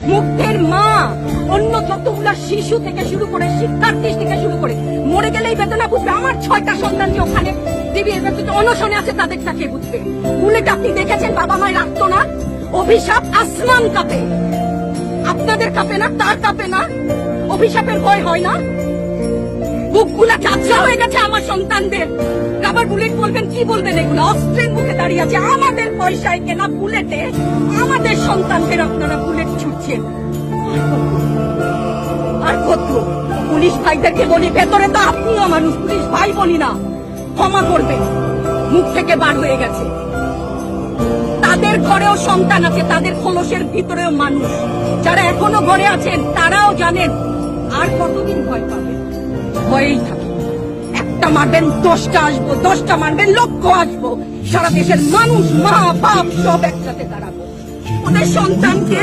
মুগ্ধের মা অন্য যতগুলা শিশু থেকে শুরু করে শিক্ষার্থী থেকে শুরু করে মরে গেলেই বেদনা বুঝবে। আমার 6টা সন্তান যে ওখানে অনশনে আছে তাদের তাকে বুঝবে। বুলেট আপনি দেখেছেন বাবা মায় রাখতো না, অভিশাপ আসমান কাঁপে, আপনাদের কাঁপে না? তার কাঁপে না? অভিশাপের ভয় হয় না? বুকগুলা ঝাঁঝরা হয়ে গেছে আমার সন্তানদের। আবার বুলেট বলবেন, কি বলবেন? এগুলো অস্ত্রের মুখে দাঁড়িয়ে আছে, আমাদের পয়সায় কেনা বুলেটে আমাদের সন্তানদের আপনারা বুলেট ছুটছেন। আর কত পুলিশ ভাইদেরকে বলি, ভেতরে তো আপনিও মানুষ, পুলিশ ভাই বলি না, ক্ষমা করবে, মুখ থেকে বার হয়ে গেছে। তাদের ঘরেও সন্তান আছে, তাদের খোলসের ভিতরেও মানুষ। যারা এখনো ঘরে আছেন তারাও জানেন আর কতদিন ভয় পাবে। ভয়েই থাকে, একটা মারবেন 10টা আসবো, 10টা মারবেন লক্ষ আসবো। সারা দেশের মানুষ, মা বাপ সব একসাথে দাঁড়াবো, ওদের সন্তানকে